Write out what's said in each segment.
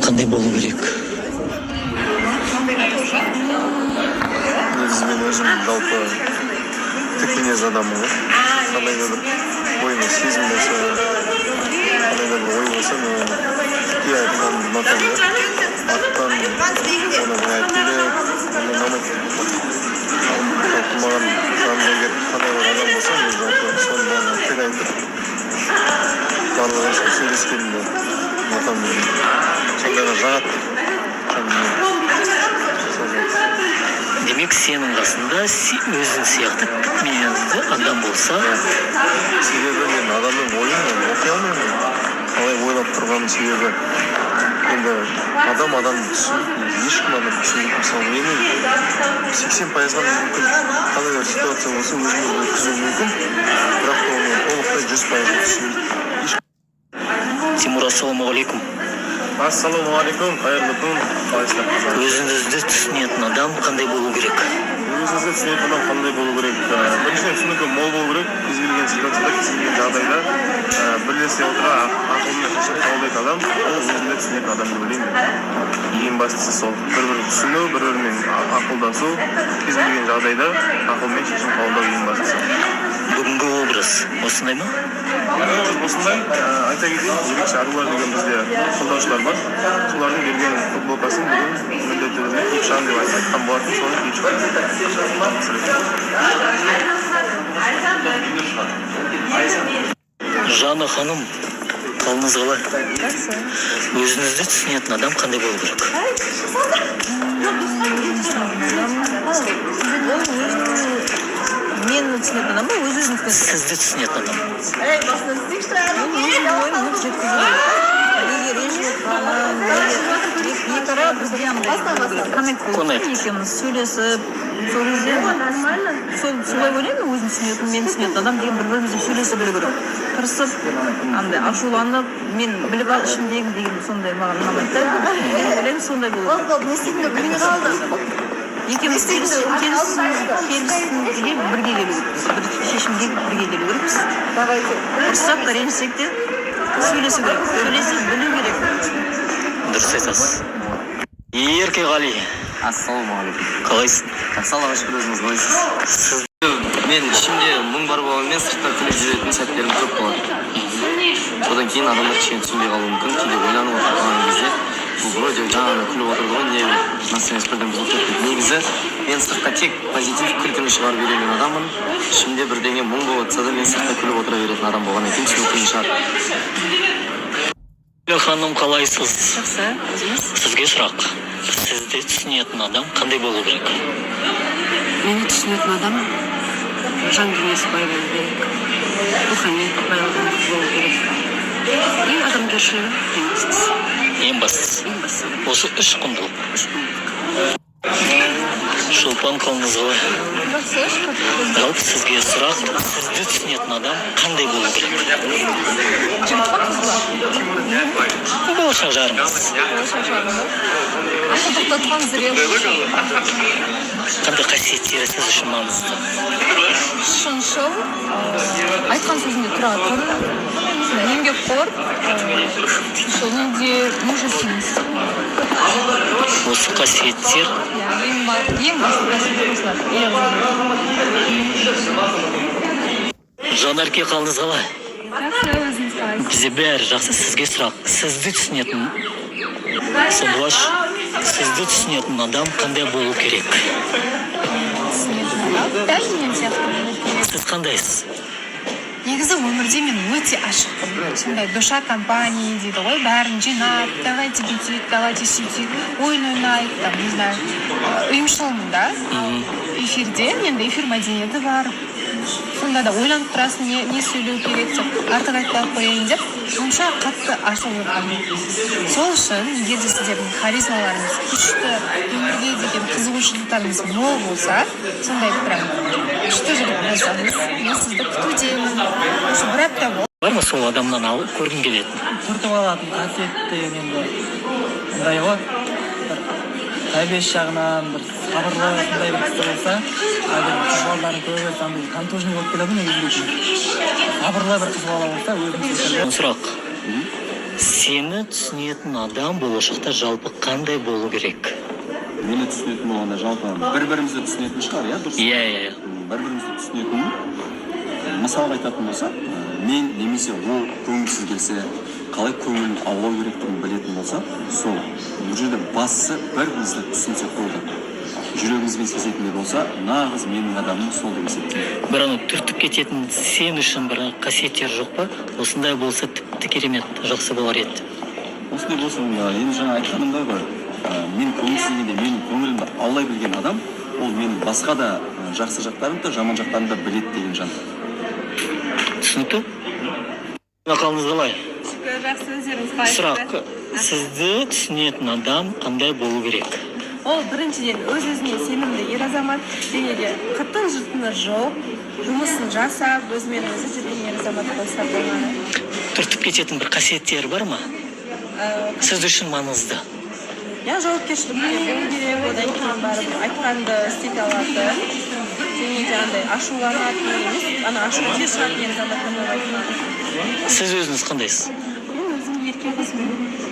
кандай болу керек? Негізі мен өзім жалпы тік мінез адаммын ғой. Қандай да бір ойыма сезім болса, қандай да бір ой болса, мен оны тікке айтқанды ұнатамын да. Артықтан оны былай айтпайлап, оны ұнамайды. Жалпы маған жанымда егер қандай бір адам болса, мен жалпы соны бәрін тік айтып, барлығы үшін сөйлескенді ұнатамын. Сондайға жағады. Демек сенің қасында өзің сияқты мінезді адам болса, себебі мен адамның ойын оқи алмаймын. Қалай ойлап тұрғанын себебі енді адамды түсінбейді, ешкім адамды түсінбейді. Мысалы менің 80%-ға мүмкін қандай да ситуация болса өзіме өткізуі мүмкін, бірақ та оны толықтай 100%-ға түсінбейді. Тимур, ассалаумағалейкум. Ассалаумағалейкум, қайырлы күн. Қалайсыздар? Өзіңізді түсінетін адам қандай болу керек? Өзіңізді түсінетін адам қандай болу керек? Біріншіден түсінігі мол болу керек. Кез келген ситуацияда, кез келген жағдайда бірлесе отыра ақылмен шешім қабылдайтын адам, ол өзіңді түсінетін адам деп ойлаймын. Ең бастысы сол. Бір-бірін түсіну, бір-бірімен ақылдасу, кез келген жағдайда ақылмен шешім қабылдау ең бастысы. Бүгінгі образ осындай ма? Осындай, айта кетейін, ерекше арулар деген бізде қолдаушылар бар. Солардың берген футболкасын бүгін міндетті түрде киіп шығамын деп айтқан болатын, соны киіп шығамын. Жана ханым, қалыңыз қалай? Өзіңізді түсінетін адам қандай болу керек? Мені түсінетін адам ба, өзіңізді түсінетін? Сізді түсінетін адам. Екеуміз сөйлесіп, солай ойлаймын, өзім түсінетін, мен түсінетін адам деген бір-бірімізді сөйлесіп білу керек. Тырысып, андай ашуланып, мен біліп ал ішімдегі деген сондай маған ұнамайды да. Мен ойлаймын сондай болу керек. Екеуміз келісімге бірге келу керекпіз. Бір шешімге бірге келу керекпіз. Ұрыссақ та ренжісек те сөйлесу керек. Сөйлесіп білу керек. Дұрыс айтасыз. Еркеғали, Ассалаумағалейкум. қалайсың? Аллаға шүкір, өзіңіз қалайсыз? Мен ішімде мұң бар болғанмен сыртқа күліп жүретін сәттерім көп болады. Содан кейін адамдар кішкене түсінбей қалуы мүмкін. Кейде ойланып отырған кезде бұл вроде жаңағы күліп отырды ғой, не настроение бірден бұзылып кетті. Негізі мен сыртқа тек позитив күлкіні шығарып беретін адаммын. Ішімде бірдеңе мұң болып жатса да мен сыртқа күліп отыра беретін адам болғаннан кейін түсінікті шығар. Ханым, қалайсыз? Жақсы, өзіңіз? Сізге сұрақ. Сізді түсінетін адам қандай болу керек? Мені түсінетін адам жан дүниесі бай болу керек, рухани байлығы болу керек, ең адамгершілігі ең бастысы. Ең бастысы. Осы үш құндылық. Шолпан, қалыңыз қалай? Жалпы сізге сұрақ, сізді түсінетін адам қандай болу керек? Болашақ жарыңыз. Тоқтатқан зрелый. Қандай қасиеттері сіз үшін маңызды? Шыншыл, айтқан сөзінде тұра тұр, еңбекқор, және мужественность. Осы қасиеттер Ең басты қасиеттер осылар. Жанерке, қалыңыз қалай? Жақсы, өзіңіз қалайсыз? Бізде бәрі жақсы. Сізге сұрақ, сізді түсінетін Сандуаш, сізді түсінетін адам қандай болу керек? Дәл мен сияқты. Сіз қандайсыз? Негізі өмірде мен өте ашықпын. Сондай душа компания дейді ғой, бәрін жинап, давайте бүйтейік, давайте сөйтейік, ойын ойнайық, там, не знаю, ұйымшылмын да. Эфирде, енді эфир мәдениеті бар. Сонда да ойланып тұрасың, не сөйлеу керек деп, артық айтпай қояйын деп, сонша қатты ашылып қалмын. Сол үшін, егер де сіздердің харизмаларыңыз, күшті өмірге деген қызығушылықтарыңыз мол болса, сондай прям күшті жігіт болсаңыз, мен сізді күтудемін. Осы бір апта бол. Бар ма сол адамнан алып көргім келетін? Түртіп алатын қасиетті енді ондай ғой, бір тәрбиесі жағынан бір сабырлы сондай бір кісі болса, қазір қыз балаларын көре андай контужный болып келеді негізі. Сабырлы бір қыз бала болса, өзінің сұрақ. сені түсінетін адам болашақта жалпы қандай болу керек? Мені түсінетін болғанда жалпы бір-бірімізді түсінетін шығар, иә, дұрыс? Иә. Бір-бірімізді түсінетін. Мысалға айтатын болсақ, мен немесе ол көңілсіз келсе, қалай көңілін аулау керектігін білетін болса, сол. Бұл жерде бастысы бір-бірімізді түсінсек болды. Жүрегімізбен сезетіндей болса, нағыз менің адамым сол деп есептеймін. Бір ана түртіп кететін сен үшін бір қасиеттер жоқ па? Осындай болса тіпті керемет, жақсы болар еді. Осындай болса, енді жаңа айтқанымдай ғой, мен көңілсіз дегенде менің көңілімді аулай білген адам, ол менің басқа да жақсы жақтарымды, жаман жақтарымды біледі деген жан. Түсінікті? Қалыңыз қалай? Жақсы, өздеріңіз қалай? Сұрақ, сізді түсінетін адам қандай болу керек? Ол біріншіден өз-өзіне сенімді ер азамат, және де қытын жұртыны жоқ, жұмысын жасап, өзімен өзі жүрген ер азамат болса болғаны. Түртіп кететін бір қасиеттері бар ма? Сіз үшін маңызды. Я жауапкершілік беру керек, одан кейін барып айтқанды істете алады. Және де андай ашуланатын емес, ана ашуы тез шығатын ер азамат болмайды. Сіз өзіңіз қандайсыз? Мен өзім еркемін.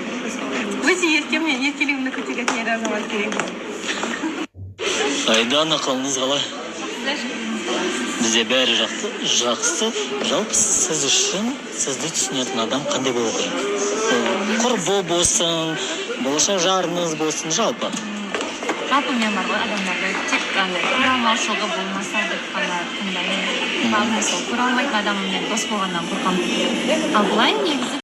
Өте еркеммен еркелігімді көтеретін ер азамат керек. Айдана, қалыңыз қалай? Бізде бәрі жақсы. Жалпы сіз үшін сізді түсінетін адам қандай болу керек? Құрбы болсын, болашақ жарыңыз болсын, жалпы. Жалпы мен бар ғой, адамдарды тек андай көреалмаушылығы болмаса деп қана тыңдаймын. Мысалы көре алмайтын адаммен дос болғаннан қорқамын. Ал былай негізі